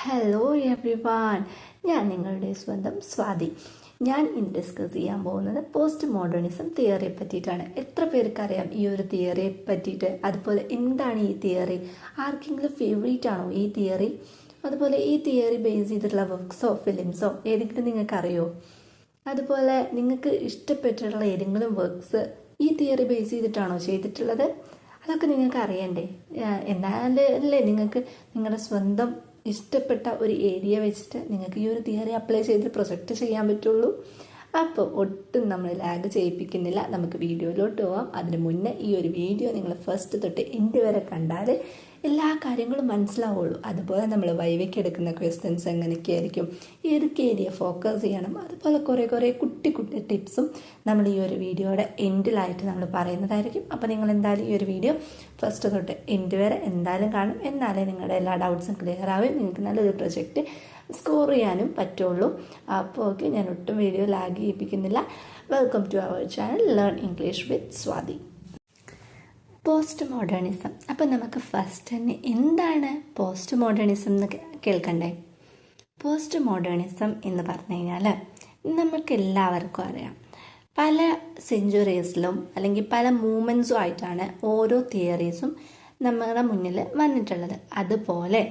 Hello everyone, ഞാൻ നിങ്ങളുടെ സ്വന്തം സ്വാതി. ഞാൻ ഇന്ന് ഡിസ്കസ് ചെയ്യാൻ പോകുന്നത് പോസ്റ്റ് മോഡേണിസം തിയറിയെ പറ്റിയിട്ടാണ്. എത്ര പേർക്കറിയാം ഈ ഒരു തിയറിയെ പറ്റിയിട്ട്? അതുപോലെ എന്താണ് ഈ തിയറി? ആർക്കെങ്കിലും ഫേവറേറ്റ് ആണോ ഈ തിയറി? അതുപോലെ ഈ തിയറി ബേസ് ചെയ്തിട്ടുള്ള വർക്ക്സോ ഫിലിംസോ ഏതെങ്കിലും നിങ്ങൾക്ക് അറിയോ? അതുപോലെ നിങ്ങൾക്ക് ഇഷ്ടപ്പെട്ടിട്ടുള്ള ഏതെങ്കിലും വർക്ക്സ് ഈ തിയറി ബേസ് ചെയ്തിട്ടാണോ ചെയ്തിട്ടുള്ളത്? അതൊക്കെ നിങ്ങൾക്ക് അറിയണ്ടേ? എന്നാലല്ലേ നിങ്ങൾക്ക് നിങ്ങളുടെ സ്വന്തം ഇഷ്ടപ്പെട്ട ഒരു ഏരിയ വെച്ചിട്ട് നിങ്ങൾക്ക് ഈ ഒരു തിയറി അപ്ലൈ ചെയ്ത് പ്രൊജക്റ്റ് ചെയ്യാൻ പറ്റുള്ളൂ. അപ്പോൾ ഒട്ടും നമ്മൾ ലാഗ് ചെയ്യിപ്പിക്കുന്നില്ല, നമുക്ക് വീഡിയോയിലോട്ട് പോവാം. അതിന് മുന്നേ ഈ ഒരു വീഡിയോ നിങ്ങൾ ഫസ്റ്റ് തൊട്ട് എൻഡ് വരെ കണ്ടാൽ എല്ലാ കാര്യങ്ങളും മനസ്സിലാവുള്ളൂ. അതുപോലെ നമ്മൾ വൈവയ്ക്ക് എടുക്കുന്ന ക്വസ്റ്റ്യൻസ് എങ്ങനെയൊക്കെയായിരിക്കും, ഏതൊക്കെ ഏരിയ ഫോക്കസ് ചെയ്യണം, അതുപോലെ കുറേ കുട്ടി ടിപ്സും നമ്മൾ ഈ ഒരു വീഡിയോയുടെ എൻഡിലായിട്ട് നമ്മൾ പറയുന്നതായിരിക്കും. അപ്പോൾ നിങ്ങൾ എന്തായാലും ഈ ഒരു വീഡിയോ ഫസ്റ്റ് തൊട്ട് എൻഡ് വരെ എന്തായാലും കാണും. എന്നാലേ നിങ്ങളുടെ എല്ലാ ഡൗട്ട്സും ക്ലിയർ ആവും, നിങ്ങൾക്ക് നല്ലൊരു പ്രൊജക്റ്റ് സ്കോർ ചെയ്യാനും പറ്റുള്ളൂ. അപ്പോൾ ഓക്കെ, ഞാൻ ഒട്ടും വീഡിയോ ലാഗ് ചെയ്യിപ്പിക്കുന്നില്ല. Welcome to our channel learn English with Swathi. Post modernism. അപ്പം നമുക്ക് ഫസ്റ്റ് തന്നെ എന്താണ് പോസ്റ്റ് മോഡേണിസം എന്ന് കേൾക്കണ്ടേ? പോസ്റ്റ് മോഡേണിസം എന്ന് പറഞ്ഞു കഴിഞ്ഞാൽ നമുക്ക് എല്ലാവർക്കും അറിയാം, പല സെഞ്ച്വറീസിലും അല്ലെങ്കിൽ പല മൂമെൻറ്റ്സും ആയിട്ടാണ് ഓരോ തിയറീസും നമ്മുടെ മുന്നിൽ വന്നിട്ടുള്ളത്. അതുപോലെ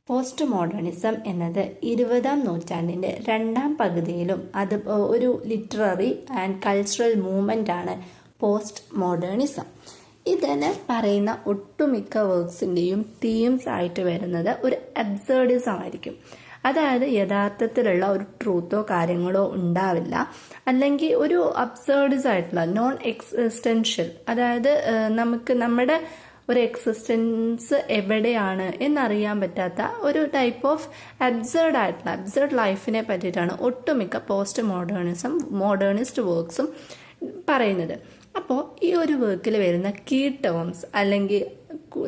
പോസ്റ്റ് മോഡേണിസം എന്നത് 20-ാം നൂറ്റാണ്ടിൻ്റെ രണ്ടാം പകുതിയിലും അത് ഒരു ലിറ്റററി ആൻഡ് കൾച്ചറൽ മൂവ്മെൻ്റ് ആണ് പോസ്റ്റ് മോഡേണിസം. ഇതിന് പറയുന്ന ഒട്ടുമിക്ക വർക്ക്സിൻ്റെയും തീംസ് ആയിട്ട് വരുന്നത് ഒരു അബ്സേർഡിസം ആയിരിക്കും. അതായത് യഥാർത്ഥത്തിലുള്ള ഒരു ട്രൂത്തോ കാര്യങ്ങളോ ഉണ്ടാവില്ല, അല്ലെങ്കിൽ ഒരു അബ്സേർഡിസം ആയിട്ടുള്ള നോൺ എക്സിസ്റ്റൻഷ്യൽ, അതായത് നമുക്ക് നമ്മുടെ ഒരു എക്സിസ്റ്റൻസ് എവിടെയാണ് എന്നറിയാൻ പറ്റാത്ത ഒരു ടൈപ്പ് ഓഫ് അബ്സേർഡ് ലൈഫിനെ പറ്റിയിട്ടാണ് ഒട്ടുമിക്ക പോസ്റ്റ് മോഡേണിസ്റ്റ് വർക്ക്സും പറയുന്നത്. അപ്പോൾ ഈ ഒരു വർക്കിൽ വരുന്ന കീ ടേംസ്, അല്ലെങ്കിൽ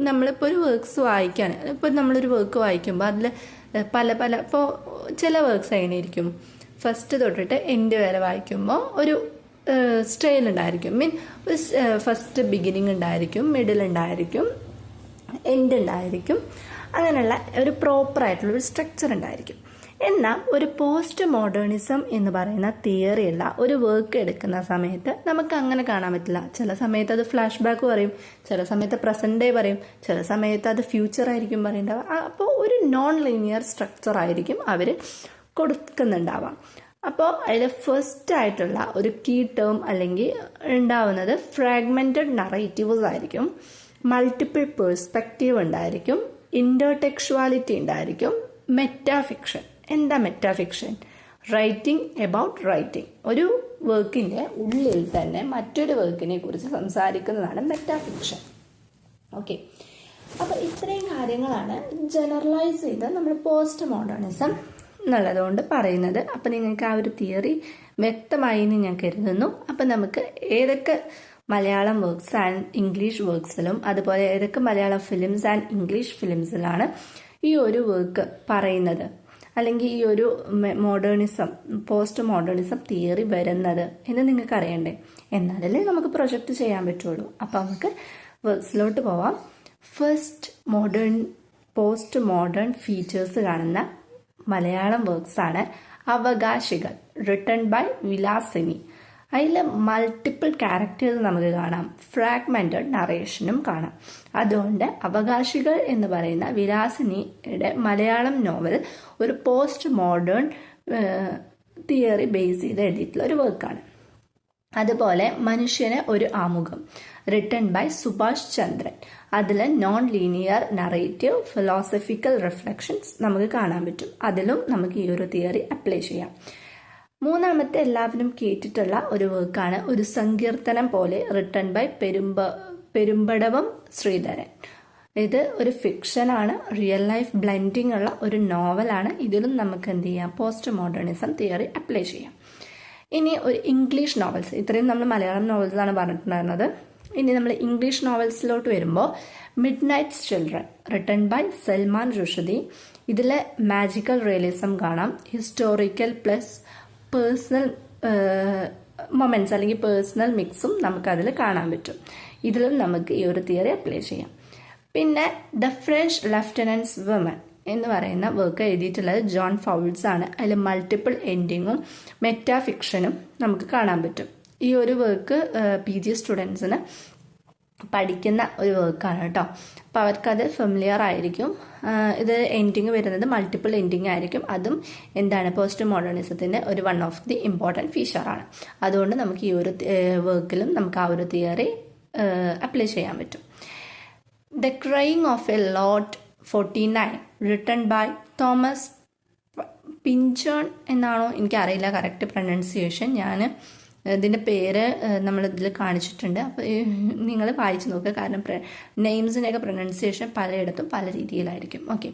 നമ്മളിപ്പോൾ ഒരു വർക്ക്സ് വായിക്കാൻ, ഇപ്പോൾ നമ്മളൊരു വർക്ക് വായിക്കുമ്പോൾ അതിൽ പല ഇപ്പോൾ ചില വർക്ക്സ് എങ്ങനെയായിരിക്കും, ഫസ്റ്റ് തൊട്ടിട്ട് എൻഡ് വരെ വായിക്കുമ്പോൾ ഒരു സ്റ്റൈൽ ഉണ്ടായിരിക്കും. ഒരു ഫസ്റ്റ് ബിഗിനിങ് ഉണ്ടായിരിക്കും, മിഡിൽ ഉണ്ടായിരിക്കും, എൻഡ് ഉണ്ടായിരിക്കും. അങ്ങനെയുള്ള ഒരു പ്രോപ്പറായിട്ടുള്ളൊരു സ്ട്രക്ചർ ഉണ്ടായിരിക്കും. എന്നാൽ ഒരു പോസ്റ്റ് മോഡേണിസം എന്ന് പറയുന്ന തിയറിയുള്ള ഒരു വർക്ക് എടുക്കുന്ന സമയത്ത് നമുക്ക് അങ്ങനെ കാണാൻ പറ്റില്ല. ചില സമയത്ത് അത് ഫ്ലാഷ് ബാക്ക് പറയും, ചില സമയത്ത് പ്രസന്റ് ഡേ പറയും, ചില സമയത്ത് അത് ഫ്യൂച്ചർ ആയിരിക്കും പറയേണ്ടത്. അപ്പോൾ ഒരു നോൺ ലീനിയർ സ്ട്രക്ചർ ആയിരിക്കും അവർ കൊടുക്കുന്നുണ്ടാവാം. അപ്പോൾ അതിൽ ഫസ്റ്റ് ആയിട്ടുള്ള ഒരു കീ ടേം അല്ലെങ്കിൽ ഉണ്ടാവുന്നത് ഫ്രാഗ്മെന്റഡ് നറേറ്റീവ്സ് ആയിരിക്കും, മൾട്ടിപ്പിൾ പേഴ്സ്പെക്റ്റീവ് ഉണ്ടായിരിക്കും, ഇന്റർടെക്ച്വാലിറ്റി ഉണ്ടായിരിക്കും, മെറ്റാഫിക്ഷൻ. എന്താ മെറ്റാഫിക്ഷൻ? Writing about writing. ഒരു വർക്കിൻ്റെ ഉള്ളിൽ തന്നെ മറ്റൊരു വർക്കിനെ കുറിച്ച് സംസാരിക്കുന്നതാണ് മെറ്റാഫിക്ഷൻ. ഓക്കെ, അപ്പോൾ ഇത്രയും കാര്യങ്ങളാണ് ജനറലൈസ് ചെയ്ത് നമ്മൾ പോസ്റ്റ് മോഡേണിസം എന്നുള്ളതുകൊണ്ട് പറയുന്നത്. അപ്പം നിങ്ങൾക്ക് ആ ഒരു തിയറി വ്യക്തമായി എന്ന് ഞാൻ കരുതുന്നു. അപ്പം നമുക്ക് ഏതൊക്കെ മലയാളം വർക്ക്സ് ആൻഡ് ഇംഗ്ലീഷ് വർക്ക്സിലും അതുപോലെ ഏതൊക്കെ മലയാളം ഫിലിംസ് ആൻഡ് ഇംഗ്ലീഷ് ഫിലിംസിലാണ് ഈ ഒരു വർക്ക് പറയുന്നത്, അല്ലെങ്കിൽ ഈ ഒരു പോസ്റ്റ് മോഡേണിസം തിയറി വരുന്നത് എന്ന് നിങ്ങൾക്ക് അറിയണ്ടേ? എന്നാലല്ലേ നമുക്ക് പ്രൊജക്റ്റ് ചെയ്യാൻ പറ്റുള്ളൂ. അപ്പം നമുക്ക് വർക്ക്സിലോട്ട് പോവാം. പോസ്റ്റ് മോഡേൺ ഫീച്ചേഴ്സ് കാണുന്ന മലയാളം വർക്ക്സ് ആണ് അവകാശികൾ, റിട്ടൺ ബൈ വിലാസിനി. അതിൽ മൾട്ടിപ്പിൾ ക്യാരക്ടേഴ്സ് നമുക്ക് കാണാം, ഫ്രാഗ്മെന്റഡ് നറേഷനും കാണാം. അതുകൊണ്ട് അവകാശികൾ എന്ന് പറയുന്ന വിലാസിനിയുടെ മലയാളം നോവൽ ഒരു പോസ്റ്റ് മോഡേൺ തിയറി ബേസ് ചെയ്ത് എഴുതിയിട്ടുള്ള ഒരു വർക്കാണ്. അതുപോലെ മനുഷ്യന് ഒരു ആമുഖം, റിട്ടൺ ബൈ സുഭാഷ് ചന്ദ്രൻ. അതിൽ non linear narrative philosophical reflections നമുക്ക് കാണാൻ പറ്റും. അതിലും നമുക്ക് ഈ ഒരു തിയറി അപ്ലൈ ചെയ്യാം. മൂന്നാമത്തെ എല്ലാവരും കേട്ടിട്ടുള്ള ഒരു വർക്കാണ് ഒരു സങ്കീർത്തനം പോലെ, റിട്ടൺ ബൈ പെരുമ്പടവം ശ്രീധരൻ. ഇത് ഒരു ഫിക്ഷനാണ്, റിയൽ ലൈഫ് ബ്ലെൻഡിങ് ഉള്ള ഒരു നോവലാണ്. ഇതിലും നമുക്ക് എന്ത് ചെയ്യാം, പോസ്റ്റ് മോഡേണിസം തിയറി അപ്ലൈ ചെയ്യാം. ഇനി ഒരു ഇംഗ്ലീഷ് നോവൽസ്, ഇത്രയും നമ്മൾ മലയാളം നോവൽസാണ് പറഞ്ഞിട്ടുണ്ടായിരുന്നത്. ഇനി നമ്മൾ ഇംഗ്ലീഷ് നോവൽസിലോട്ട് വരുമ്പോൾ Midnight's Children, written by Salman Rushdie. ഇതിൽ മാജിക്കൽ റിയലിസം കാണാം, ഹിസ്റ്റോറിക്കൽ പ്ലസ് പേഴ്സണൽ മൊമെന്റ്സ് അല്ലെങ്കിൽ പേഴ്സണൽ മിക്സും നമുക്കതിൽ കാണാൻ പറ്റും. ഇതിലും നമുക്ക് ഈ ഒരു തിയറി അപ്ലൈ ചെയ്യാം. പിന്നെ ദ ഫ്രഞ്ച് ലെഫ്റ്റനൻറ്റ്സ് വുമൻ എന്ന് പറയുന്ന വർക്ക് എഴുതിയിട്ടുള്ളത് ജോൺ ഫൗൾസ് ആണ്. അതിൽ മൾട്ടിപ്പിൾ എൻഡിങ്ങും മെറ്റാഫിക്ഷനും നമുക്ക് കാണാൻ പറ്റും. ഈ ഒരു വർക്ക് PG സ്റ്റുഡൻസിന് പഠിക്കുന്ന ഒരു വർക്കാണ് കേട്ടോ. അപ്പോൾ അവർക്കത് ഫെമിലിയർ ആയിരിക്കും. ഇത് എൻഡിങ് വരുന്നത് മൾട്ടിപ്പിൾ എൻഡിങ് ആയിരിക്കും. അതും എന്താണ് പോസ്റ്റ് മോഡേണിസത്തിൻ്റെ ഒരു വൺ ഓഫ് ദി ഇമ്പോർട്ടൻറ്റ് ഫീച്ചറാണ്. അതുകൊണ്ട് നമുക്ക് ഈ ഒരു വർക്കിലും നമുക്ക് ആ ഒരു തിയറി അപ്ലൈ ചെയ്യാൻ പറ്റും. The crying of a lot 49 written by Thomas Pynchon എന്നാണോ എനിക്കറിയില്ല കറക്റ്റ് പ്രൊനൗൺസിയേഷൻ. ഞാൻ ഇതിൻ്റെ പേര് നമ്മളിതിൽ കാണിച്ചിട്ടുണ്ട്. അപ്പോൾ നിങ്ങൾ വായിച്ച് നോക്കുക, കാരണം നെയിംസിൻ്റെയൊക്കെ പ്രൊനൗൺസിയേഷൻ പലയിടത്തും പല രീതിയിലായിരിക്കും. ഓക്കെ,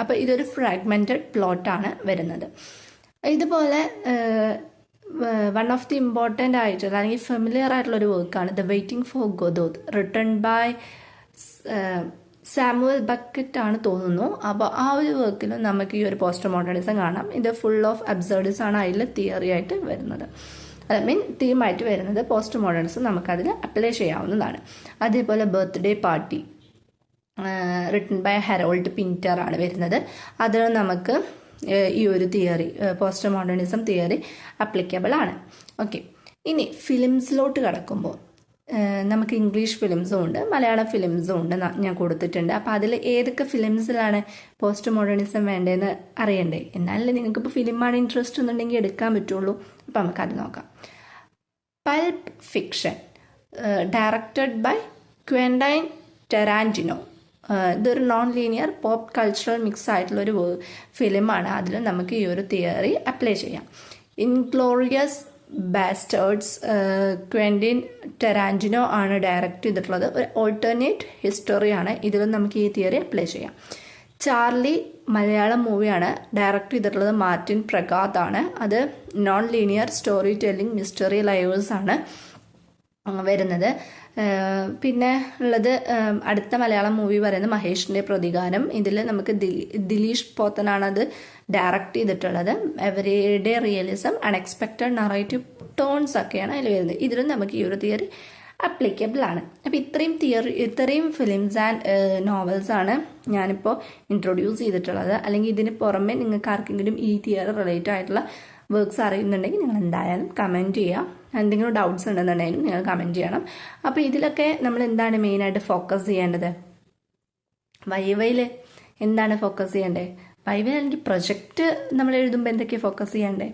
അപ്പോൾ ഇതൊരു ഫ്രാഗ്മെൻറ്റഡ് പ്ലോട്ടാണ് വരുന്നത്. ഇതുപോലെ വൺ ഓഫ് ദി ഇമ്പോർട്ടൻ്റ് ആയിട്ടുള്ള അല്ലെങ്കിൽ ഫെമിലിയർ ആയിട്ടുള്ള ഒരു വർക്കാണ് the waiting for Godot written by Samuel Beckett ആണ് തോന്നുന്നു. അപ്പോൾ ആ ഒരു വർക്കിൽ നമുക്ക് ഈ ഒരു പോസ്റ്റ് മോഡേണിസം കാണാം. ഇത് ഫുൾ ഓഫ് അബ്സർഡിസം ആണ് അതിൽ തിയറി ആയിട്ട് വരുന്നത്, തീമായിട്ട് വരുന്നത്. പോസ്റ്റ് മോഡേണിസം നമുക്കതിൽ അപ്ലൈ ചെയ്യാവുന്നതാണ്. അതേപോലെ Birthday Party written by Harold Pinter ആണ് വരുന്നത്. അതിൽ നമുക്ക് ഈ ഒരു theory postmodernism theory applicable ആണ്. ഓക്കെ, ഇനി ഫിലിംസിലോട്ട് കടക്കുമ്പോൾ നമുക്ക് ഇംഗ്ലീഷ് ഫിലിംസും ഉണ്ട്, മലയാളം ഫിലിംസും ഉണ്ട് ഞാൻ കൊടുത്തിട്ടുണ്ട്. അപ്പോൾ അതിൽ ഏതൊക്കെ ഫിലിംസിലാണ് പോസ്റ്റ് മോഡേണിസം വേണ്ടതെന്ന് അറിയണ്ടേ? എന്നാലല്ലേ നിങ്ങൾക്കിപ്പോൾ ഫിലിമാണ് ഇൻട്രസ്റ്റ് എന്നുണ്ടെങ്കിൽ എടുക്കാൻ പറ്റുള്ളൂ. അപ്പോൾ നമുക്കത് നോക്കാം. Pulp fiction directed by Quentin Tarantino. ഇതൊരു non linear pop cultural mix ആയിട്ടുള്ളൊരു ഫിലിമാണ്. അതിൽ നമുക്ക് ഈ ഒരു തിയറി അപ്ലൈ ചെയ്യാം. ഇൻഗ്ലോറിയസ് ബാസ്റ്റേർഡ്സ് ക്വെൻറ്റിൻ ടാരാന്റിനോ ആണ് ഡയറക്റ്റ് ചെയ്തിട്ടുള്ളത്. ഒരു ഓൾട്ടർനേറ്റ് ഹിസ്റ്ററിയാണ്. ഇതിലും നമുക്ക് ഈ തിയറി അപ്ലൈ ചെയ്യാം. ചാർലി മലയാളം മൂവിയാണ്. ഡയറക്റ്റ് ചെയ്തിട്ടുള്ളത് മാർട്ടിൻ പ്രഗാത് ആണ്. അത് non linear story telling mystery layers ആണ് വരുന്നത്. പിന്നെ ഉള്ളത് അടുത്ത മലയാളം മൂവി പറയുന്നത് മഹേഷിൻ്റെ പ്രതികാരം. ഇതിൽ നമുക്ക് ദിലീഷ് പോത്തനാണ് അത് ഡയറക്റ്റ് ചെയ്തിട്ടുള്ളത്. Everyday realism, unexpected narrative tones ഒക്കെയാണ് അതിൽ വരുന്നത്. ഇതിലും നമുക്ക് ഈ ഒരു തിയറി അപ്ലിക്കബിൾ ആണ്. അപ്പോൾ ഇത്രയും ഫിലിംസ് ആൻഡ് നോവൽസ് ആണ് ഞാനിപ്പോൾ ഇൻട്രൊഡ്യൂസ് ചെയ്തിട്ടുള്ളത്. അല്ലെങ്കിൽ ഇതിന് പുറമെ നിങ്ങൾക്ക് ആർക്കെങ്കിലും ഈ തിയറി റിലേറ്റഡ് ആയിട്ടുള്ള വർക്ക്സ് അറിയുന്നുണ്ടെങ്കിൽ നിങ്ങൾ എന്തായാലും കമൻറ്റ് ചെയ്യുക. എന്തെങ്കിലും ഡൗട്ട്സ് ഉണ്ടെന്നുണ്ടെങ്കിലും നിങ്ങൾ കമൻറ്റ് ചെയ്യണം. അപ്പോൾ ഇതിലൊക്കെ നമ്മൾ എന്താണ് മെയിനായിട്ട് ഫോക്കസ് ചെയ്യേണ്ടത്? വൈവയിൽ എന്താണ് ഫോക്കസ് ചെയ്യേണ്ടത്? വൈവയിൽ അല്ലെങ്കിൽ പ്രൊജക്റ്റ് നമ്മൾ എഴുതുമ്പോൾ എന്തൊക്കെയാണ് ഫോക്കസ് ചെയ്യേണ്ടത്?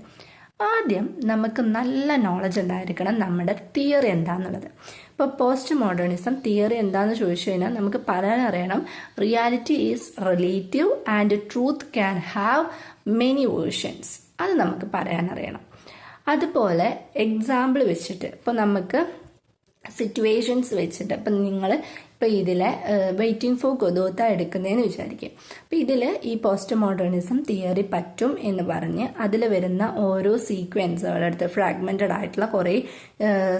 ആദ്യം നമുക്ക് നല്ല നോളജ് ഉണ്ടായിരിക്കണം നമ്മുടെ തിയറി എന്താണെന്നുള്ളത്. ഇപ്പോൾ പോസ്റ്റ് മോഡേണിസം തിയറി എന്താണെന്ന് ചോദിച്ചു കഴിഞ്ഞാൽ നമുക്ക് പറയാൻ അറിയണം, reality is relative and truth can have many versions. അത് നമുക്ക് പറയാൻ അറിയണം. അതുപോലെ എക്സാമ്പിൾ വെച്ചിട്ട് ഇപ്പോൾ നമുക്ക് സിറ്റുവേഷൻസ് വെച്ചിട്ട് ഇപ്പം നിങ്ങൾ ഇപ്പോൾ ഇതിലെ വെയിറ്റിംഗ് ഫോർ ഗൊദോത്ത എടുക്കുന്നതെന്ന് വിചാരിക്കും. അപ്പോൾ ഇതിൽ ഈ പോസ്റ്റ് മോഡേണിസം തിയറി പറ്റും എന്ന് പറഞ്ഞ് അതിൽ വരുന്ന ഓരോ സീക്വൻസുകളെടുത്ത് ഫ്രാഗ്മെൻറ്റഡ് ആയിട്ടുള്ള കുറേ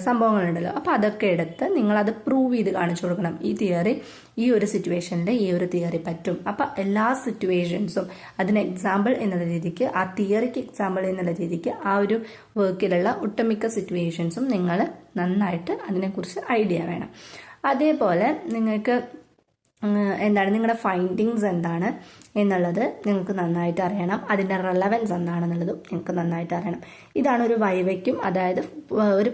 സംഭവങ്ങളുണ്ടല്ലോ. അപ്പോൾ അതൊക്കെ എടുത്ത് നിങ്ങളത് പ്രൂവ് ചെയ്ത് കാണിച്ചു കൊടുക്കണം. ഈ തിയറി ഈ ഒരു സിറ്റുവേഷനിൽ ഈ ഒരു തിയറി പറ്റും. അപ്പോൾ എല്ലാ സിറ്റുവേഷൻസും അതിന് എക്സാമ്പിൾ എന്നുള്ള രീതിക്ക്, ആ തിയറിക്ക് എക്സാമ്പിൾ എന്നുള്ള രീതിക്ക് ആ ഒരു വർക്കിലുള്ള ഒട്ടുമിക്ക സിറ്റുവേഷൻസും നിങ്ങൾ നന്നായിട്ട് അതിനെക്കുറിച്ച് ഐഡിയ വേണം. അതേപോലെ നിങ്ങൾക്ക് എന്താണ് നിങ്ങളുടെ ഫൈൻഡിങ്സ് എന്താണ് എന്നുള്ളത് നിങ്ങൾക്ക് നന്നായിട്ട് അറിയണം. അതിൻ്റെ റെലവൻസ് എന്താണെന്നുള്ളതും നിങ്ങൾക്ക് നന്നായിട്ട് അറിയണം. ഇതാണ് ഒരു വൈവയ്ക്കും, അതായത് ഒരു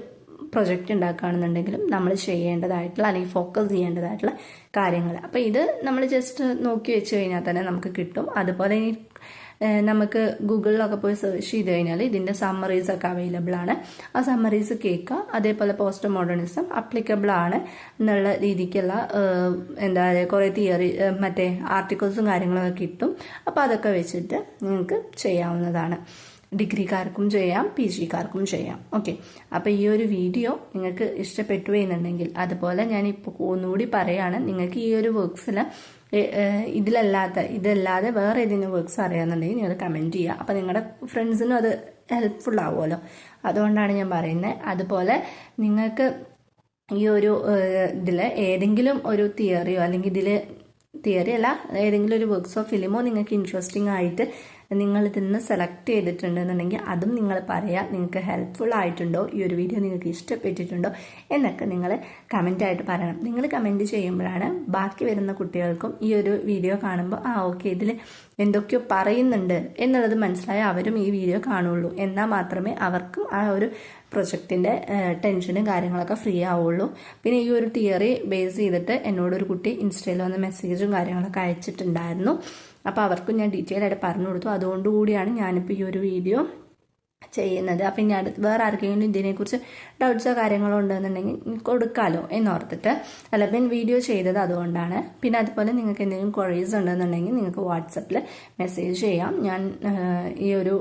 പ്രൊജക്റ്റ് ഉണ്ടാക്കുകയാണെന്നുണ്ടെങ്കിലും നമ്മൾ ചെയ്യേണ്ടതായിട്ടുള്ള അല്ലെങ്കിൽ ഫോക്കസ് ചെയ്യേണ്ടതായിട്ടുള്ള കാര്യങ്ങൾ. അപ്പോൾ ഇത് നമ്മൾ ജസ്റ്റ് നോക്കി വെച്ച് കഴിഞ്ഞാൽ തന്നെ നമുക്ക് കിട്ടും. അതുപോലെ ഈ നമുക്ക് ഗൂഗിളിലൊക്കെ പോയി സെർച്ച് ചെയ്ത് കഴിഞ്ഞാൽ ഇതിൻ്റെ സമ്മറീസ് ഒക്കെ അവൈലബിൾ ആണ്. ആ സമ്മറീസ് കേൾക്കുക. അതേപോലെ പോസ്റ്റ് മോഡേണിസം അപ്ലിക്കബിൾ ആണ് എന്നുള്ള രീതിക്കുള്ള എന്താ പറയുക കുറേ തിയറി മറ്റേ ആർട്ടിക്കിൾസും കാര്യങ്ങളൊക്കെ കിട്ടും. അപ്പോൾ അതൊക്കെ വെച്ചിട്ട് നിങ്ങൾക്ക് ചെയ്യാവുന്നതാണ്. ഡിഗ്രിക്കാർക്കും ചെയ്യാം, PGക്കാർക്കും ചെയ്യാം. ഓക്കെ, അപ്പോൾ ഈ ഒരു വീഡിയോ നിങ്ങൾക്ക് ഇഷ്ടപ്പെട്ടു എന്നുണ്ടെങ്കിൽ, അതുപോലെ ഞാനിപ്പോൾ ഒന്നുകൂടി പറയുകയാണ്, നിങ്ങൾക്ക് ഈ ഒരു വർക്ക്സിൽ ഇതല്ലാതെ വേറെ ഏതെങ്കിലും വർക്ക്സ് അറിയാമെന്നുണ്ടെങ്കിൽ നിങ്ങൾ കമൻറ്റ് ചെയ്യുക. അപ്പോൾ നിങ്ങളുടെ ഫ്രണ്ട്സിനും അത് ഹെൽപ്ഫുൾ ആവുമല്ലോ, അതുകൊണ്ടാണ് ഞാൻ പറയുന്നത്. അതുപോലെ നിങ്ങൾക്ക് ഈ ഒരു ഇതിൽ ഏതെങ്കിലും ഒരു തിയറിയോ അല്ലെങ്കിൽ ഇതിൽ തിയറി അല്ല ഏതെങ്കിലും ഒരു വർക്ക്സോ ഫിലിമോ നിങ്ങൾക്ക് ഇൻട്രസ്റ്റിംഗ് ആയിട്ട് നിങ്ങൾ ഇതിന്ന് സെലക്ട് ചെയ്തിട്ടുണ്ടെന്നുണ്ടെങ്കിൽ അതും നിങ്ങൾ പറയുക. നിങ്ങൾക്ക് ഹെൽപ്ഫുൾ ആയിട്ടുണ്ടോ, ഈ ഒരു വീഡിയോ നിങ്ങൾക്ക് ഇഷ്ടപ്പെട്ടിട്ടുണ്ടോ എന്നൊക്കെ നിങ്ങൾ കമൻ്റായിട്ട് പറയണം. നിങ്ങൾ കമൻറ്റ് ചെയ്യുമ്പോഴാണ് ബാക്കി വരുന്ന കുട്ടികൾക്കും ഈ ഒരു വീഡിയോ കാണുമ്പോൾ ഓക്കെ ഇതിൽ എന്തൊക്കെയോ പറയുന്നുണ്ട് എന്നുള്ളത് മനസ്സിലായി അവരും ഈ വീഡിയോ കാണുള്ളൂ. എന്നാൽ മാത്രമേ അവർക്കും ആ ഒരു പ്രൊജക്റ്റിൻ്റെ ടെൻഷനും കാര്യങ്ങളൊക്കെ ഫ്രീ ആവുള്ളൂ. പിന്നെ ഈ ഒരു തിയറി ബേസ് ചെയ്തിട്ട് എന്നോടൊരു കുട്ടി ഇൻസ്റ്റയിൽ വന്ന് മെസ്സേജും കാര്യങ്ങളൊക്കെ അയച്ചിട്ടുണ്ടായിരുന്നു. അപ്പോൾ അവർക്കും ഞാൻ ഡീറ്റെയിൽ ആയിട്ട് പറഞ്ഞു കൊടുത്തു. അതുകൊണ്ടുകൂടിയാണ് ഞാനിപ്പോൾ ഈ ഒരു വീഡിയോ ചെയ്യുന്നത്. അപ്പം ഇനി വേറെ ആർക്കെങ്കിലും ഇതിനെക്കുറിച്ച് ഡൗട്ട്സോ കാര്യങ്ങളോ ഉണ്ടെന്നുണ്ടെങ്കിൽ കൊടുക്കാമല്ലോ എന്നോർത്തിട്ട് ഞാൻ വീഡിയോ ചെയ്തത് അതുകൊണ്ടാണ്. പിന്നെ അതുപോലെ നിങ്ങൾക്ക് എന്തെങ്കിലും ക്വറീസ് ഉണ്ടെന്നുണ്ടെങ്കിൽ നിങ്ങൾക്ക് വാട്സപ്പിൽ മെസ്സേജ് ചെയ്യാം. ഞാൻ ഈ ഒരു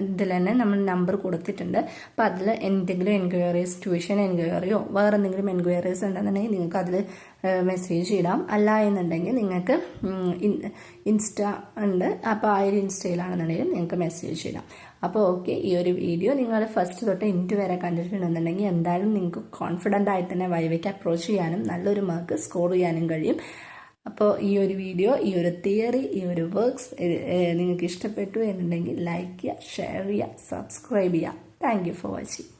ഇതിൽ തന്നെ നമ്മൾ നമ്പർ കൊടുത്തിട്ടുണ്ട്. അപ്പോൾ അതിൽ എന്തെങ്കിലും എൻക്വയറീസ്, ട്യൂഷൻ എൻക്വയറിയോ വേറെ എന്തെങ്കിലും എൻക്വയറീസ് ഉണ്ടെന്നുണ്ടെങ്കിൽ നിങ്ങൾക്ക് അതിൽ മെസ്സേജ് ഇടാം. അല്ല എന്നുണ്ടെങ്കിൽ നിങ്ങൾക്ക് ഇൻസ്റ്റ ഉണ്ട്. അപ്പോൾ ആ ഒരു ഇൻസ്റ്റയിലാണെന്നുണ്ടെങ്കിൽ നിങ്ങൾക്ക് മെസ്സേജ് ഇടാം. അപ്പോൾ ഓക്കെ, ഈ ഒരു വീഡിയോ നിങ്ങൾ ഫസ്റ്റ് തൊട്ട് ഇൻറ്റ് വരെ കണ്ടിട്ടുണ്ടെന്നുണ്ടെങ്കിൽ എന്തായാലും നിങ്ങൾക്ക് കോൺഫിഡൻ്റ് ആയിട്ട് തന്നെ വൈവയ്ക്ക് അപ്രോച്ച് ചെയ്യാനും നല്ലൊരു മാർക്ക് സ്കോർ ചെയ്യാനും കഴിയും. അപ്പോൾ ഈ ഒരു വീഡിയോ, ഈ ഒരു തിയറി, ഈ ഒരു വർക്ക്സ് നിങ്ങൾക്ക് ഇഷ്ടപ്പെട്ടു എന്നുണ്ടെങ്കിൽ ലൈക്ക് ചെയ്യുക, ഷെയർ ചെയ്യുക, സബ്സ്ക്രൈബ് ചെയ്യുക. Thank you for watching.